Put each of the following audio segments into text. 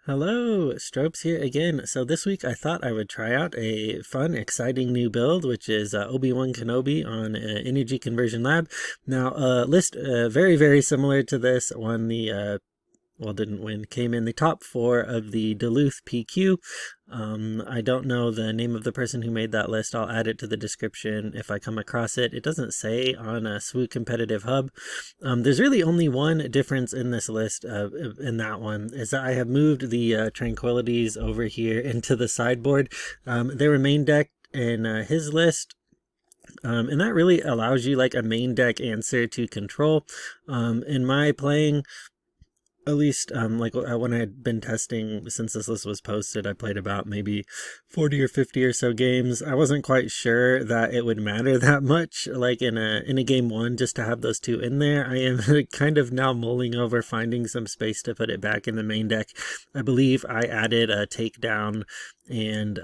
Hello, Stropes here again. So this week I thought I would try out a fun, exciting new build, which is Obi-Wan Kenobi on Energy Conversion Lab. Now, list very, very similar to this one. Well, didn't win, came in the top 4 of the Duluth PQ. I don't know the name of the person who made that list. I'll add it to the description if I come across it. It doesn't say on a SWU competitive hub. There's really only one difference in this list, in that one, is that I have moved the Tranquilities over here into the sideboard. They were main deck in his list. And that really allows you like a main deck answer to control. In my playing, at least like when I had been testing since this list was posted, I played about maybe 40 or 50 or so games. I wasn't quite sure that it would matter that much, like in a game one, just to have those two in there. I am kind of now mulling over finding some space to put it back in the main deck. I believe I added a takedown and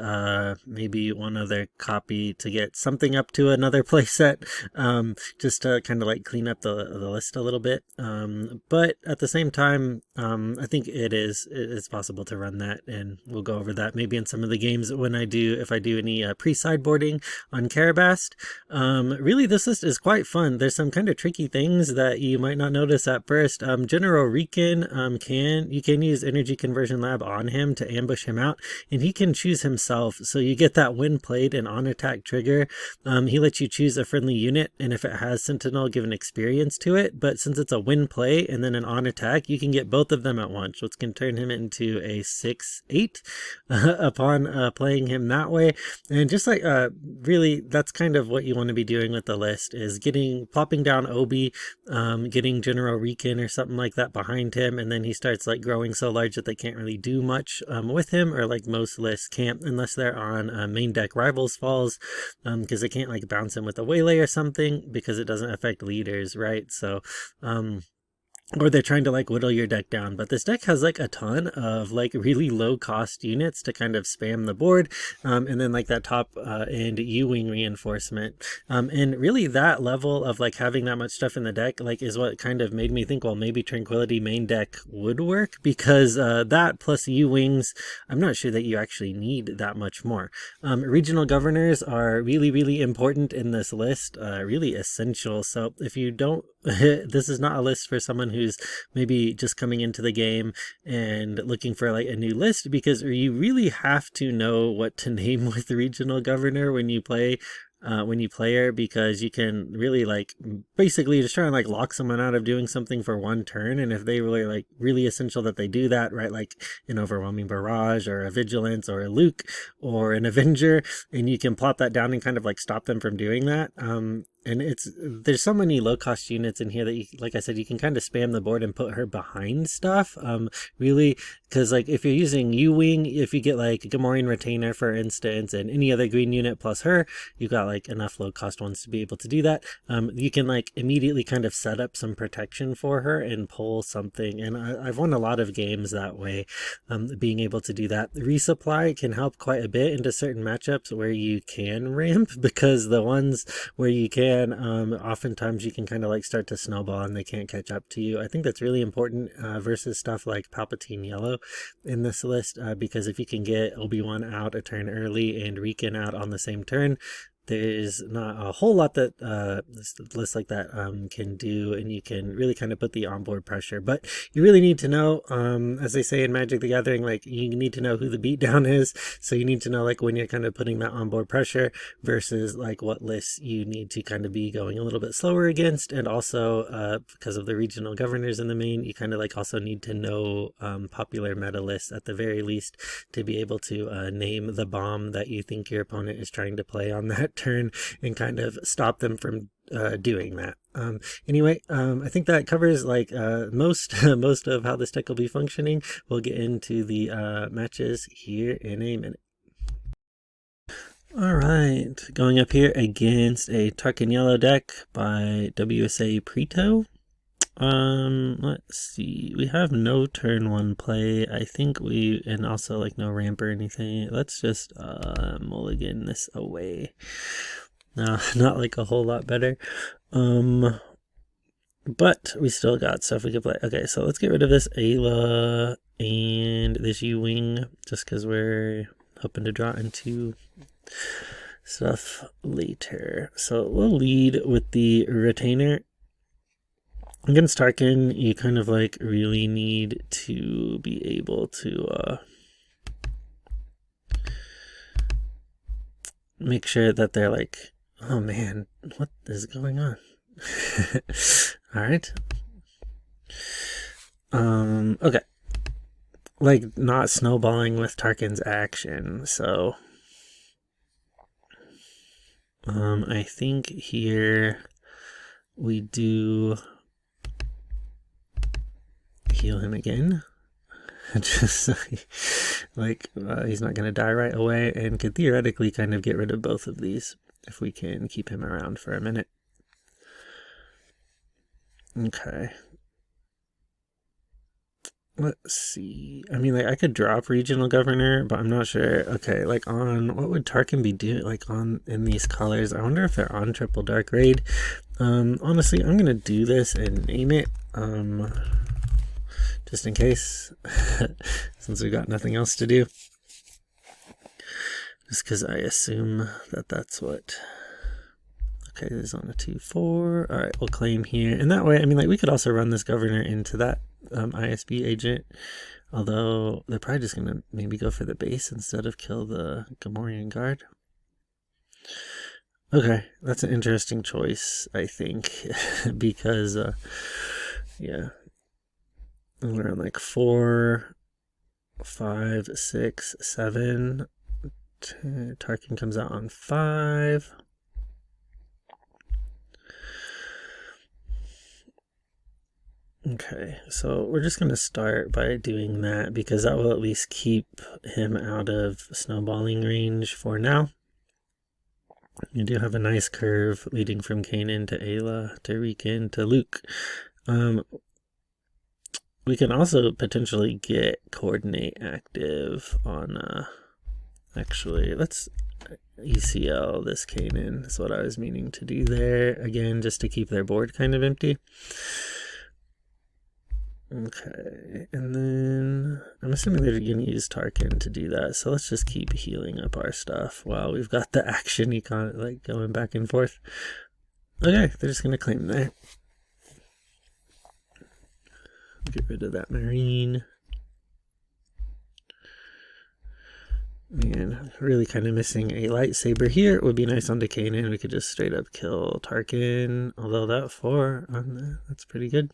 maybe one other copy to get something up to another playset, just to kind of like clean up the list a little bit. But at the same time, I think it's possible to run that, and we'll go over that maybe in some of the games if I do any pre-sideboarding on Karabast. Really, this list is quite fun. There's some kind of tricky things that you might not notice at first. General Riken, you can use Energy Conversion Lab on him to ambush him out, and he can choose himself, so you get that when played and on attack trigger. He lets you choose a friendly unit, and if it has Sentinel, give an experience to it. But since it's a win play and then an on attack, you can get both of them at once, which can turn him into a 6/8 upon playing him that way. And just like really, that's kind of what you want to be doing with the list, is popping down Obi, getting General Riken or something like that behind him, and then he starts like growing so large that they can't really do much with him, or like most lists can't unless they're on main deck Rivals Falls, because they can't like bounce him with a waylay or something because it doesn't affect leaders, right? So or they're trying to like whittle your deck down. But this deck has like a ton of like really low cost units to kind of spam the board, and then like that top end U-wing reinforcement, and really that level of like having that much stuff in the deck like is what kind of made me think, well, maybe Tranquility main deck would work, because that plus U-wings, I'm not sure that you actually need that much more. Regional governors are really, really important in this list, really essential. So if you don't this is not a list for someone who's maybe just coming into the game and looking for like a new list, because you really have to know what to name with regional governor when you play her, because you can really like basically just try and like lock someone out of doing something for one turn, and if they really like really essential that they do that, right, like an overwhelming barrage or a vigilance or a Luke or an Avenger, and you can plop that down and kind of like stop them from doing that. And there's so many low cost units in here that you, like I said, you can kind of spam the board and put her behind stuff. Really, because like if you're using U-wing, if you get like Gamorrean Retainer, for instance, and any other green unit plus her, you got like enough low cost ones to be able to do that. You can like immediately kind of set up some protection for her and pull something. And I've won a lot of games that way, being able to do that. Resupply can help quite a bit into certain matchups where you can ramp, because the ones where you can, oftentimes you can kind of like start to snowball and they can't catch up to you. I think that's really important versus stuff like Palpatine Yellow in this list, because if you can get Obi-Wan out a turn early and Riken out on the same turn, there's not a whole lot that lists like that can do, and you can really kind of put the onboard pressure. But you really need to know, as they say in Magic the Gathering, like you need to know who the beatdown is. So you need to know like when you're kind of putting that onboard pressure versus like what lists you need to kind of be going a little bit slower against. And also because of the regional governors in the main, you kind of like also need to know popular meta lists at the very least to be able to name the bomb that you think your opponent is trying to play on that turn and kind of stop them from doing that. Anyway, I think that covers like most of how this deck will be functioning. We'll get into the matches here in a minute. Alright, going up here against a Tarkin Yellow deck by WSA Preto. Let's see, we have no turn 1 play, I think and also like no ramp or anything. Let's just mulligan this away. No, not like a whole lot better. But we still got stuff we could play. Okay, so let's get rid of this Ayla and this U-Wing, just because we're hoping to draw into stuff later. So we'll lead with the Retainer. Against Tarkin, you kind of like really need to be able to make sure that they're like, oh man, what is going on? Alright. Okay. Like, not snowballing with Tarkin's action, so I think here we do heal him again. Just like he's not going to die right away, and could theoretically kind of get rid of both of these if we can keep him around for a minute. Okay. Let's see. I mean, like, I could drop Regional Governor, but I'm not sure. Okay, like, on what would Tarkin be doing, like, on in these colors? I wonder if they're on Triple Dark Raid. Honestly, I'm gonna do this and name it, just in case, since we got nothing else to do. Just because I assume that that's what. Okay, this is on a 2-4. All right, we'll claim here, and that way, I mean, like, we could also run this Governor into that ISB agent, although they're probably just gonna maybe go for the base instead of kill the Gamorrean guard. Okay, that's an interesting choice, I think, because yeah, we're on like 4, 5, 6, 7. Tarkin comes out on 5. Okay, so we're just going to start by doing that because that will at least keep him out of snowballing range for now. You do have a nice curve leading from Kanan to Ayla to Riken to Luke. We can also potentially get Coordinate active on, actually, let's ECL this Kanan. That's what I was meaning to do there. Again, just to keep their board kind of empty. Okay, and then I'm assuming they're going to use Tarkin to do that, so let's just keep healing up our stuff while we've got the action econ like going back and forth. Okay, they're just going to claim there. Get rid of that Marine. Man, really kind of missing a lightsaber here. It would be nice on Kanan. We could just straight up kill Tarkin, although that 4 on there, that's pretty good.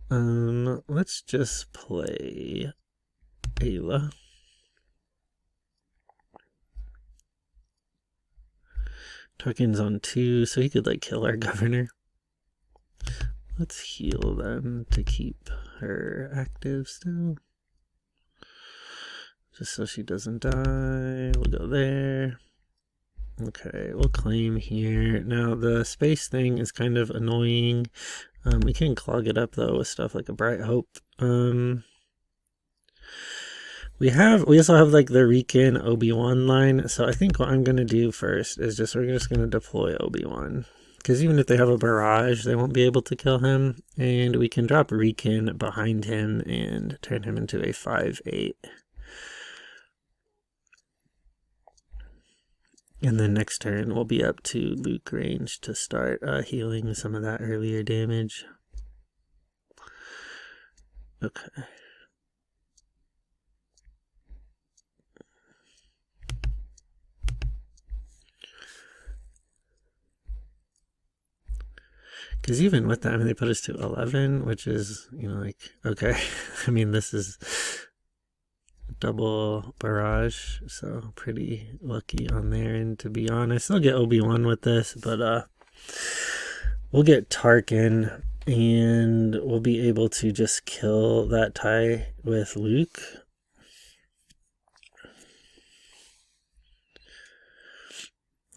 Let's just play Ayla. Tarkin's on 2, so he could like kill our governor. Let's heal them to keep her active still. Just so she doesn't die. We'll go there. Okay, we'll claim here. Now, the space thing is kind of annoying. We can clog it up, though, with stuff like a Bright Hope. We also have, like, the Riken Obi-Wan line. So I think what I'm going to do first is we're just going to deploy Obi-Wan. Because even if they have a barrage, they won't be able to kill him. And we can drop Riken behind him and turn him into a 5/8. And then next turn, we'll be up to Luke range to start healing some of that earlier damage. Okay. Because even with that, I mean, they put us to 11, which is, you know, like, okay. I mean, this is double barrage, so pretty lucky on there. And to be honest, I'll get Obi-Wan with this, but we'll get Tarkin and we'll be able to just kill that tie with Luke.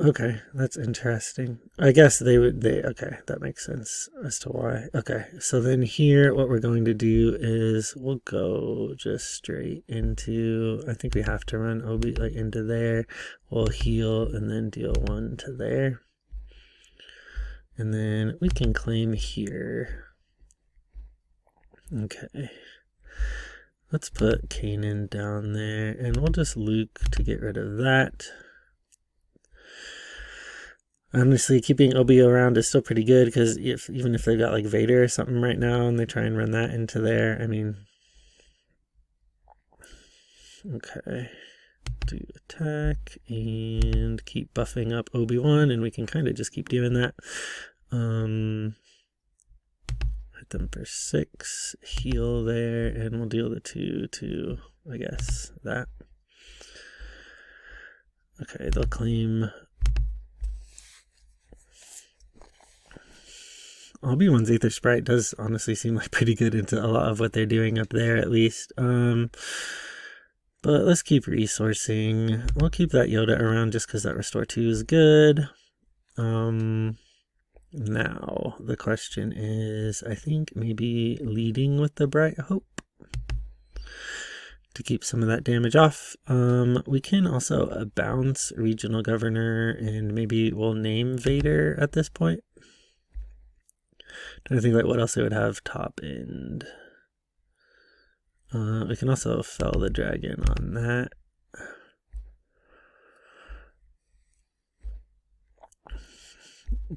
Okay, that's interesting. I guess okay, that makes sense as to why. Okay, so then here, what we're going to do is we'll go just straight into, I think we have to run Obi, like, into there. We'll heal and then deal 1 to there. And then we can claim here. Okay. Let's put Kanan down there, and we'll just Luke to get rid of that. Honestly, keeping Obi around is still pretty good, because even if they've got like Vader or something right now and they try and run that into there, I mean... Okay. Do attack and keep buffing up Obi-Wan, and we can kind of just keep doing that. Hit them for 6, heal there, and we'll deal the 2 to, I guess, that. Okay, they'll claim... Obi-Wan's Aether Sprite does honestly seem like pretty good into a lot of what they're doing up there, at least. But let's keep resourcing. We'll keep that Yoda around just because that Restore 2 is good. Now, the question is, I think maybe leading with the Bright Hope to keep some of that damage off. We can also bounce Regional Governor, and maybe we'll name Vader at this point. Trying to think like what else they would have top end. We can also fell the dragon on that.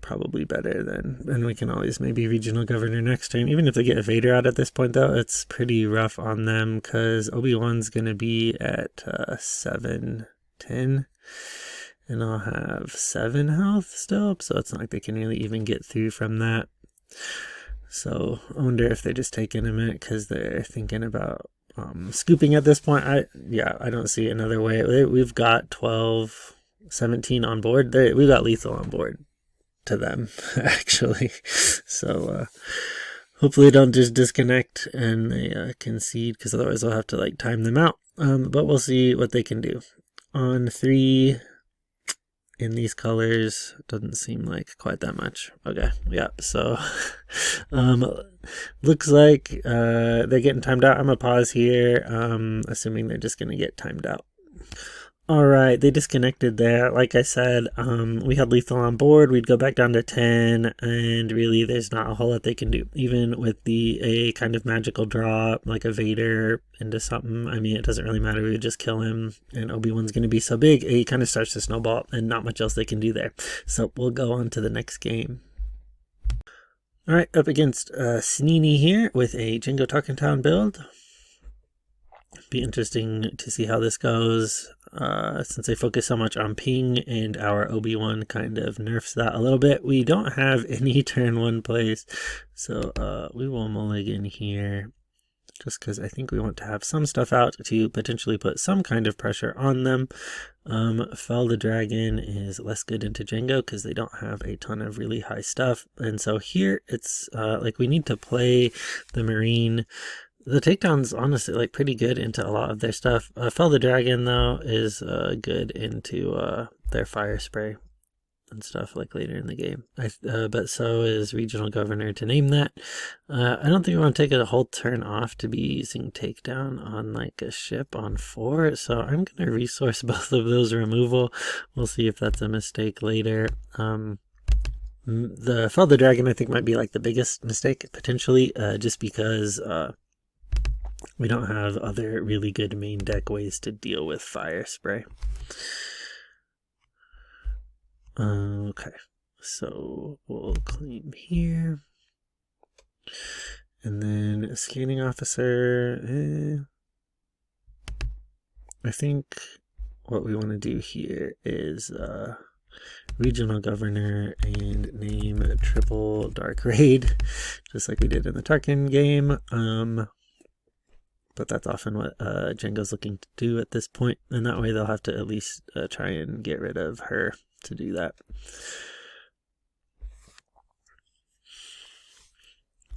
Probably better than, and we can always maybe Regional Governor next turn. Even if they get Vader out at this point though, it's pretty rough on them because Obi-Wan's going to be at 7-10. And I'll have 7 health still, so it's not like they can really even get through from that. So I wonder if they're just taking a minute because they're thinking about scooping at this point. I don't see another way. We've got 12, 17 on board. We've got lethal on board to them, actually. So hopefully they don't just disconnect and they concede, because otherwise we'll have to like time them out. But we'll see what they can do. On 3... in these colors, doesn't seem like quite that much. Okay, yeah, so looks like they're getting timed out. I'm gonna pause here, assuming they're just gonna get timed out. Alright, they disconnected there. Like I said, we had lethal on board. We'd go back down to 10, and really there's not a whole lot they can do. Even with a kind of magical draw, like a Vader into something, I mean, it doesn't really matter. We would just kill him, and Obi-Wan's going to be so big, it kind of starts to snowball, and not much else they can do there. So we'll go on to the next game. Alright, up against Sneeny here with a Jango Tarkin build. Be interesting to see how this goes. Since they focus so much on ping and our Obi-Wan kind of nerfs that a little bit. We don't have any turn 1 plays, so we will mulligan here just because I think we want to have some stuff out to potentially put some kind of pressure on them. Fell the Dragon is less good into Jango because they don't have a ton of really high stuff, and so here it's like we need to play the Marine. The takedown's honestly like pretty good into a lot of their stuff. Fell the Dragon though is good into their fire spray and stuff like later in the game. But so is Regional Governor to name that. I don't think we want to take a whole turn off to be using takedown on like a ship on 4. So I'm going to resource both of those removal. We'll see if that's a mistake later. The Fell the Dragon I think might be like the biggest mistake potentially, just because we don't have other really good main deck ways to deal with fire spray. Okay, so we'll claim here. And then a scanning officer. I think what we want to do here is Regional Governor and name a triple Dark Raid, just like we did in the Tarkin game. But that's often what Jango's looking to do at this point, and that way they'll have to at least try and get rid of her to do that.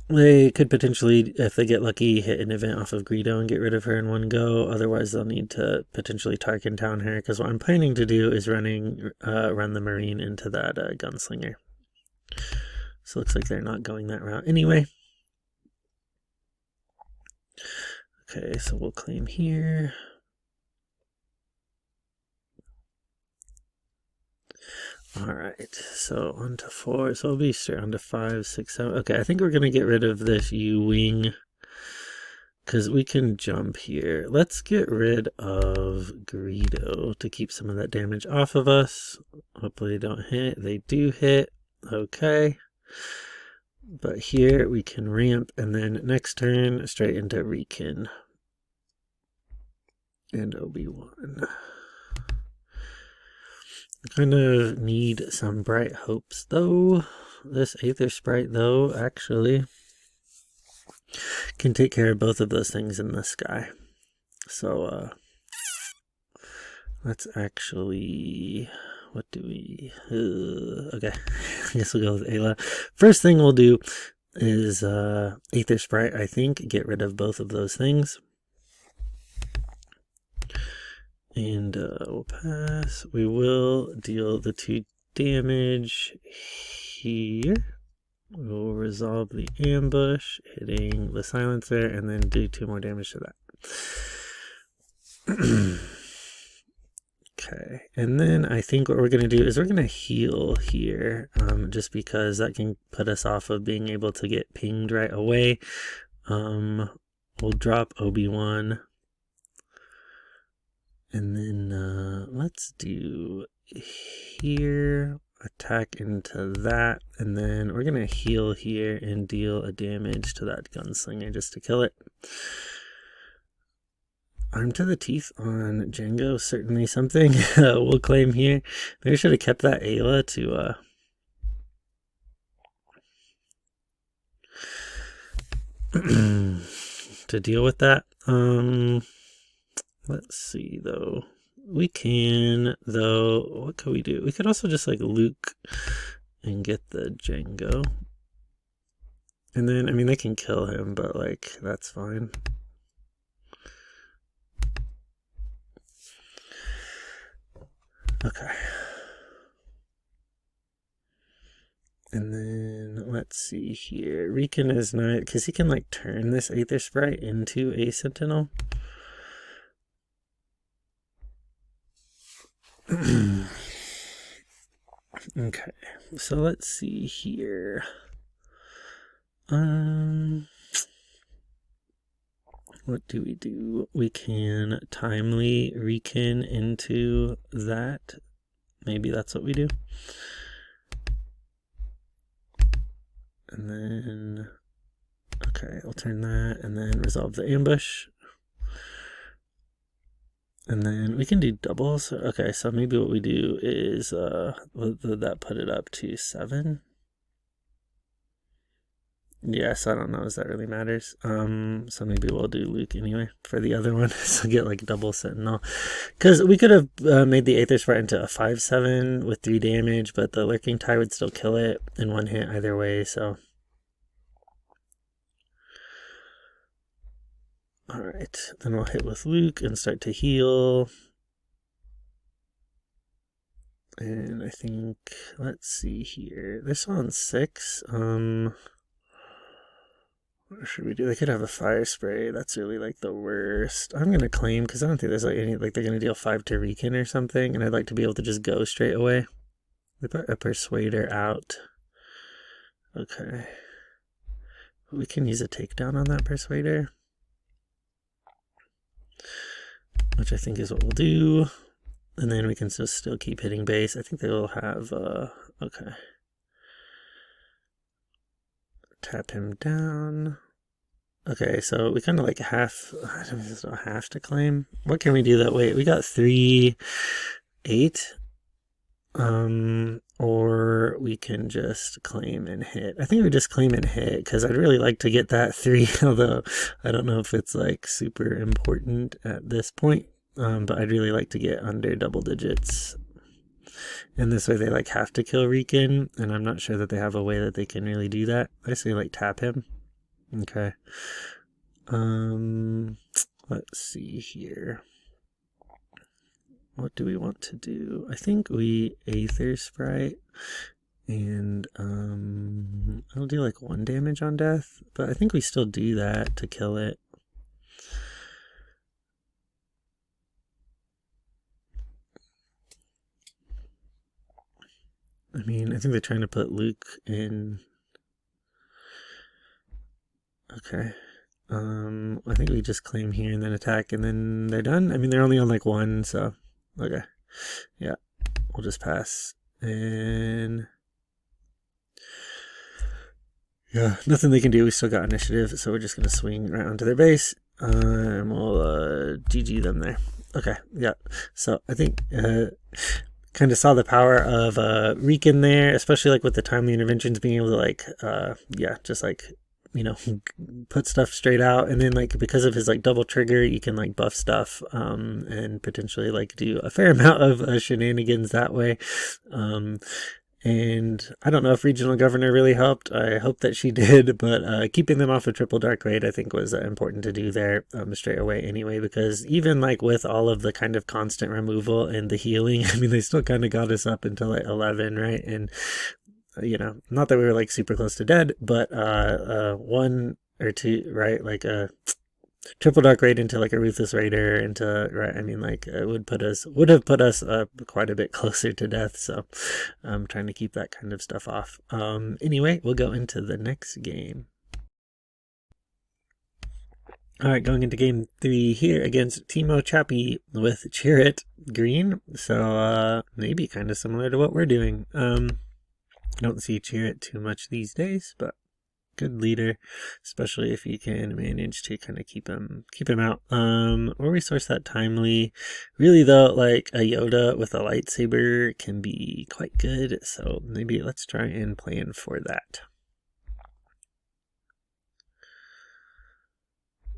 They could potentially, if they get lucky, hit an event off of Greedo and get rid of her in one go. Otherwise, they'll need to potentially Tarkin Town her, because what I'm planning to do is run the Marine into that Gunslinger. So it looks like they're not going that route anyway. Okay, so we'll claim here. Alright, so on to 4. So we'll be straight on to 5, 6, 7. Okay, I think we're going to get rid of this U-Wing because we can jump here. Let's get rid of Greedo to keep some of that damage off of us. Hopefully they don't hit. They do hit. Okay. But here we can ramp, and then next turn straight into Riken and Obi-Wan. Kind of need some bright hopes though. This Aether Sprite though actually can take care of both of those things in the sky. So let's actually, what do we, okay, I guess we'll go with Ayla. First thing we'll do is Aether Sprite, I think, get rid of both of those things. And we'll pass. We will deal the 2 damage here. We'll resolve the ambush, hitting the silencer, and then do 2 more damage to that. Okay, and then I think what we're going to do is we're going to heal here, just because that can put us off of being able to get pinged right away. We'll drop Obi-Wan. And then let's do here, attack into that, and then we're going to heal here and deal a damage to that gunslinger just to kill it. Arm to the teeth on Jango, certainly something we'll claim here. Maybe I should have kept that Ayla to deal with that. Let's see, though. We can, though, what could we do? We could also just, like, Luke and get the Jango. And then, I mean, they can kill him, but, like, that's fine. Okay. And then, let's see here. Riken is not, because he can, like, turn this Aether Sprite into a Sentinel. Okay, so let's see here. What do we do? We can timely Riken into that. Maybe that's what we do. And then, okay, I'll turn that and then resolve the ambush. And then we can do doubles. Okay, so maybe what we do is, would that put it up to 7? Yes, I don't know if that really matters. So maybe we'll do Luke anyway for the other one. So get like double Sentinel. Because we could have made the Aether Sprite into a 5/7 with 3 damage, but the Lurking Tie would still kill it in 1 hit either way, so. Alright, then we'll hit with Luke and start to heal. And I think, let's see here. They're still on 6. What should we do? They could have a fire spray. That's really like the worst. I'm gonna claim, because I don't think there's like any, like they're gonna deal 5 to Riken or something, and I'd like to be able to just go straight away. We put a Persuader out. Okay. We can use a takedown on that Persuader, which I think is what we'll do. And then we can just still keep hitting base. I think they will have, okay. Tap him down. Okay, so we kind of like I don't have to claim. What can we do that way? We got 3, 8. Or we can just claim and hit. I think we just claim and hit, because I'd really like to get that 3, although I don't know if it's like super important at this point. But I'd really like to get under double digits. And this way they like have to kill Riken, and I'm not sure that they have a way that they can really do that. I say like tap him. Okay. Let's see here. What do we want to do? I think we Aether Sprite, and I'll do like 1 damage on death, but I think we still do that to kill it. I mean, I think they're trying to put Luke in. Okay. I think we just claim here and then attack and then they're done. I mean, they're only on like one, so okay. Yeah, we'll just pass. And yeah, nothing they can do. We still got initiative, so we're just gonna swing right onto their base. And we'll GG them there. Okay, yeah. So I think kind of saw the power of Riken there, especially like with the timely interventions, being able to like yeah, just like, you know, put stuff straight out, and then like because of his like double trigger, you can like buff stuff and potentially like do a fair amount of shenanigans that way. And I don't know if Regional Governor really helped. I hope that she did, but keeping them off of Triple Dark Raid I think was important to do there straight away anyway, because even like with all of the kind of constant removal and the healing, I mean, they still kind of got us up until like 11, right? And you know, not that we were like super close to dead, but 1 or 2, right? Like Triple Dark Raid into like a Ruthless Raider into, right? I mean, like it would have put us quite a bit closer to death. So I'm trying to keep that kind of stuff off. Anyway, we'll go into the next game. All right, going into game 3 here against Timo Chappie with Chirrut green. So maybe kind of similar to what we're doing. I don't see Chirrut too much these days, but good leader, especially if you can manage to kind of keep him out. Or resource that timely. Really though, like a Yoda with a lightsaber can be quite good, so maybe let's try and plan for that.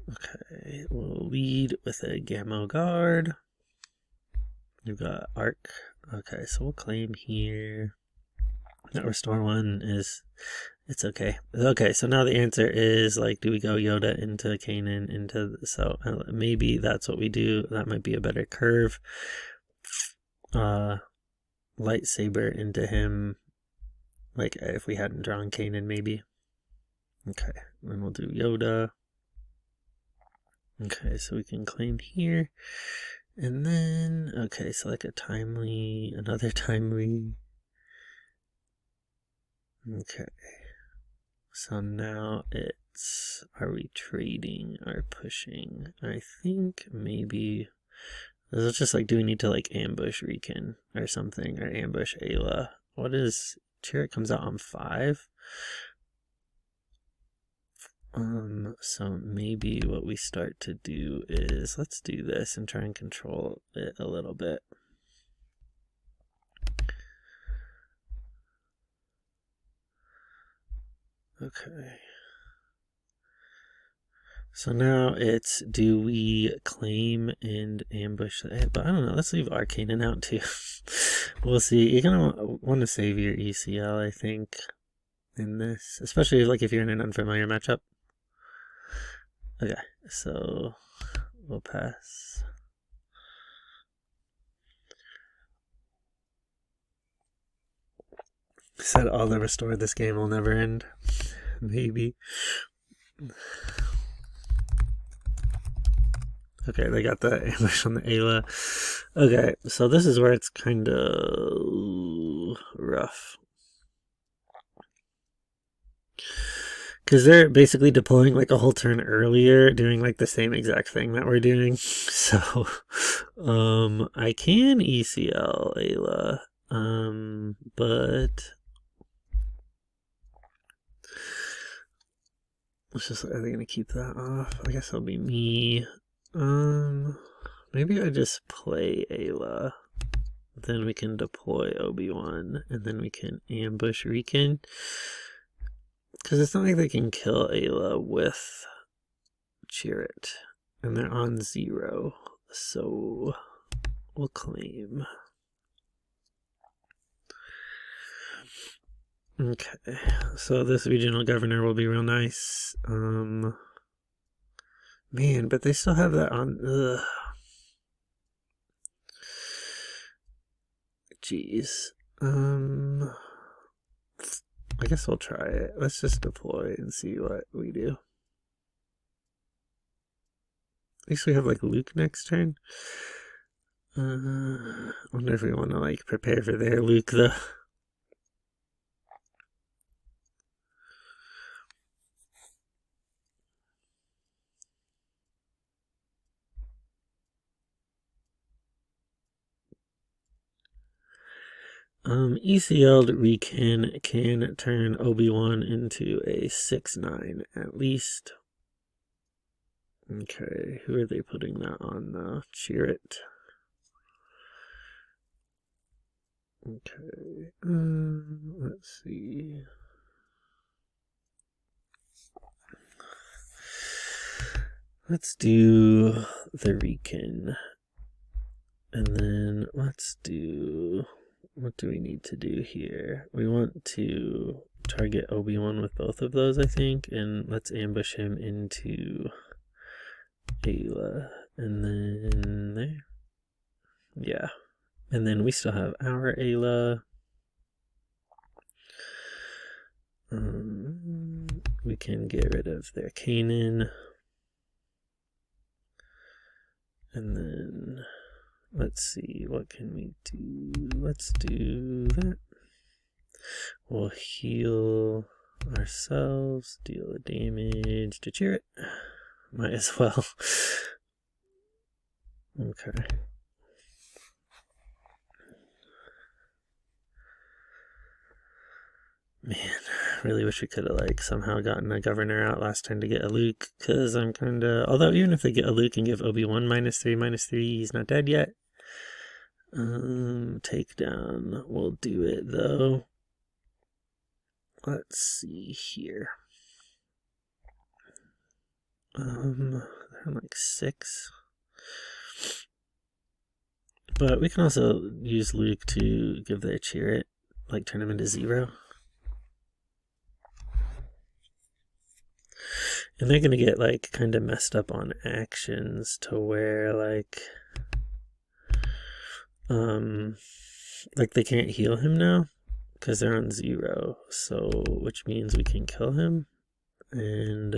Okay, we'll lead with a Gamma Guard. We've got Arc. Okay, so we'll claim here. That restore 1 is, it's okay. Okay, so now the answer is like, do we go Yoda into Kanan into, so maybe that's what we do. That might be a better curve. Lightsaber into him, like if we hadn't drawn Kanan maybe. Okay, then we'll do Yoda. Okay, so we can claim here. And then, okay, so like a timely, another timely. Okay, so now it's, are we trading or pushing? I think maybe, it's just like, do we need to like ambush Riken or something, or ambush Ayla? What is, Chirrut comes out on 5? So maybe what we start to do is, let's do this and try and control it a little bit. Okay. So now it's, do we claim and ambush that? But I don't know, let's leave Arcanan out too. We'll see. You're gonna want to save your ECL, I think, in this. Especially like if you're in an unfamiliar matchup. Okay, so we'll pass. Said all the restore this game will never end. Maybe. Okay, they got the ambush on the Ayla. Okay, so this is where it's kind of rough. Because they're basically deploying like a whole turn earlier, doing like the same exact thing that we're doing. So, I can ECL Ayla, but let's just, are they gonna keep that off? I guess it'll be me. Maybe I just play Ayla. Then we can deploy Obi-Wan, and then we can ambush Riken. Because it's not like they can kill Ayla with Chirrut. And they're on 0. So we'll claim. Okay. So this regional governor will be real nice. Man, but they still have that on. Ugh. Jeez. I guess we'll try it. Let's just deploy and see what we do. At least we have like Luke next turn. I wonder if we want to like prepare for their Luke though. ECL'd Recon can turn Obi-Wan into a 6/9 at least. Okay, who are they putting that on though? Chirrut. Okay, let's see. Let's do the Recon. And then let's do... What do we need to do here? We want to target Obi-Wan with both of those, I think. And let's ambush him into Ayla. And then there. Yeah. And then we still have our Ayla. We can get rid of their Kanan. And then let's see, what can we do? Let's do that. We'll heal ourselves, deal the damage to Chirrut. Might as well. Okay. Man, really wish we could have like somehow gotten a governor out last time to get a Luke, because I'm kind of... Although even if they get a Luke and give Obi-Wan -3/-3, he's not dead yet. Takedown, we'll do it though. Let's see here. They're like 6. But we can also use Luke to give their Chirrut, like turn him into 0. And they're gonna get like kind of messed up on actions to where like they can't heal him now because they're on 0. So which means we can kill him, and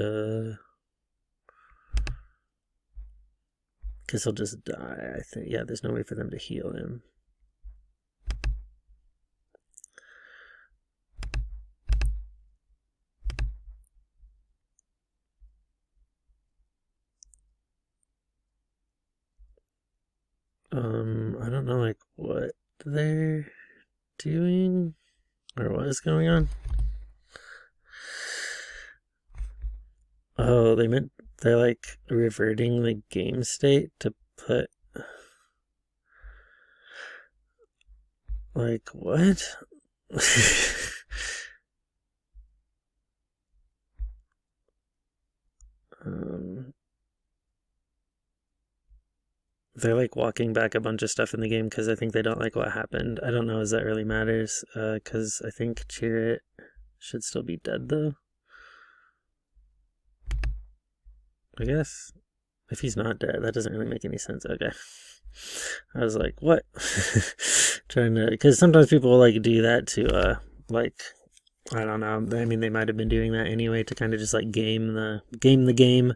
because he'll just die. I think, yeah. There's no way for them to heal him. I don't know, like, what they're doing, or what is going on. Oh, they're, like, reverting the game state to put, like, what? They're like walking back a bunch of stuff in the game because I think they don't like what happened. I don't know as that really matters, because I think Chirrut should still be dead though. I guess if he's not dead, that doesn't really make any sense. Okay. I was like, what? Trying to, because sometimes people will like do that to like, I don't know. I mean, they might have been doing that anyway to kind of just like game the game.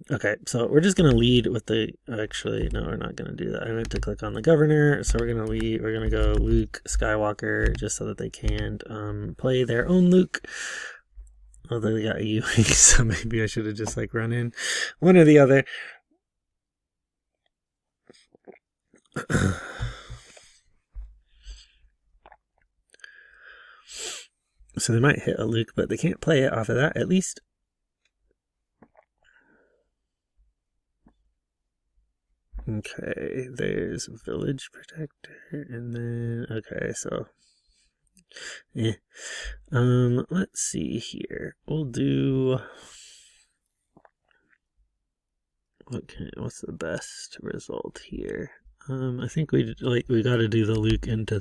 Okay, so we're just going to lead with the... Actually, no, we're not going to do that. I meant to click on the governor, so we're going to lead. We're going to go Luke Skywalker, just so that they can't play their own Luke. Although they got a UE, so maybe I should have just like run in one or the other. So they might hit a Luke, but they can't play it off of that, at least. Okay, there's Village Protector, and then, okay, so, yeah. Let's see here. We'll do, what's the best result here? I think we gotta do the Luke into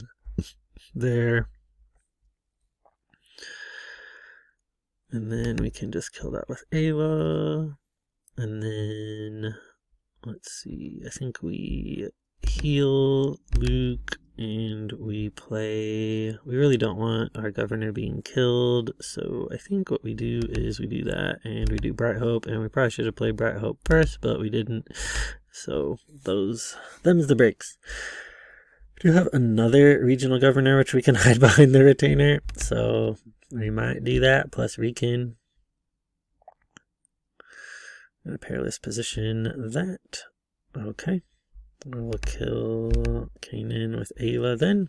there. And then we can just kill that with Ayla. And then, let's see, I think we heal Luke and we play... We really don't want our governor being killed, so I think what we do is we do that and we do Bright Hope, and we probably should have played Bright Hope first, but we didn't. So them's the breaks. We do have another regional governor which we can hide behind the retainer, so we might do that, plus Recon. In a perilous position, that. Okay. We'll kill Kanan with Ayla then.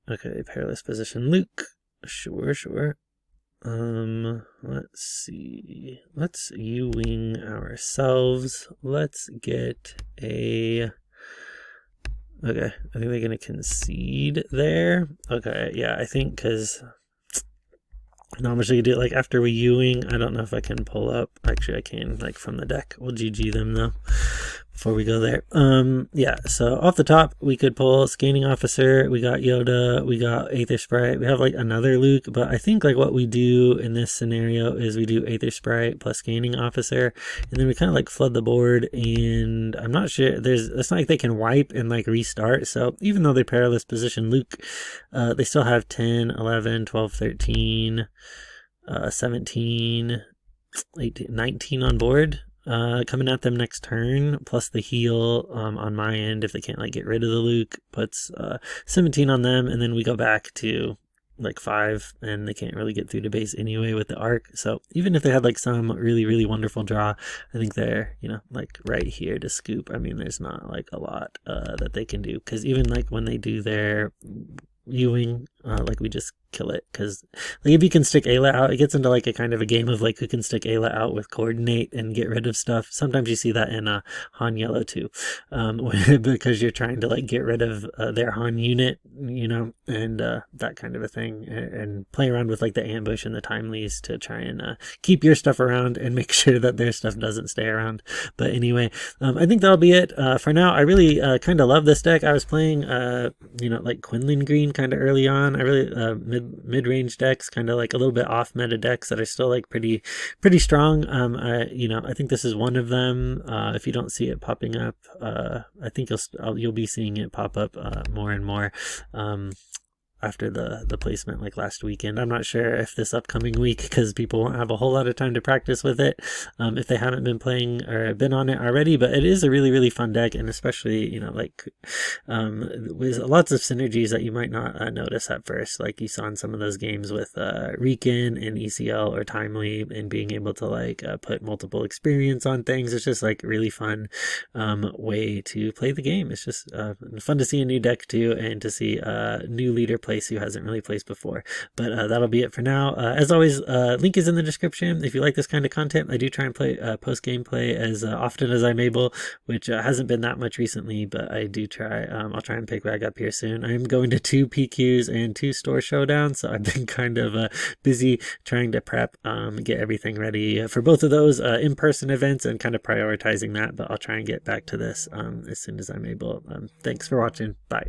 Okay, perilous position Luke. Sure. Let's see. Let's U-wing ourselves. Let's get a... Okay, I think they're gonna concede there. Okay, yeah, I think because... Not much we can do. Like, after we U-wing, I don't know if I can pull up. Actually, I can, like, from the deck. We'll GG them, though, before we go there. Yeah, so off the top, we could pull Scanning Officer. We got Yoda. We got Aether Sprite. We have, like, another Luke. But I think, like, what we do in this scenario is we do Aether Sprite plus Scanning Officer. And then we kind of, like, flood the board. And I'm not sure. It's not like they can wipe and, like, restart. So even though they're perilous position Luke, they still have 10, 11, 12, 13... 17, 18, 19 on board, coming at them next turn, plus the heal on my end if they can't like get rid of the Luke, puts 17 on them, and then we go back to like 5, and they can't really get through to base anyway with the arc. So even if they had like some really wonderful draw, I think they're, you know, like right here to scoop. I mean, there's not like a lot that they can do, because even like when they do their U-wing, like we just kill it, because like if you can stick Ayla out, it gets into like a kind of a game of like who can stick Ayla out with coordinate and get rid of stuff. Sometimes you see that in Han Yellow too, because you're trying to like get rid of their Han unit, you know, and that kind of a thing, and play around with like the ambush and the timelies to try and keep your stuff around and make sure that their stuff doesn't stay around. But anyway, I think that'll be it for now. I really kind of love this deck. I was playing you know, like Quinlan Green kind of early on. I really mid-range decks, kind of like a little bit off meta decks that are still like pretty strong. You know, I think this is one of them. If you don't see it popping up, I think you'll be seeing it pop up more and more after the placement like last weekend. I'm not sure if this upcoming week, because people won't have a whole lot of time to practice with it if they haven't been playing or been on it already. But it is a really fun deck, and especially, you know, like with lots of synergies that you might not notice at first, like you saw in some of those games with Riken and ECL or Timely, and being able to like put multiple experience on things. It's just like really fun way to play the game. It's just fun to see a new deck too, and to see a new leader play who hasn't really placed before. But that'll be it for now. As always, link is in the description. If you like this kind of content, I do try and play post gameplay as often as I'm able, which hasn't been that much recently, but I do try. I'll try and pick back up here soon. I'm going to 2 PQs and 2 store showdowns, so I've been kind of busy trying to prep, get everything ready for both of those in-person events, and kind of prioritizing that. But I'll try and get back to this as soon as I'm able. Thanks for watching. Bye.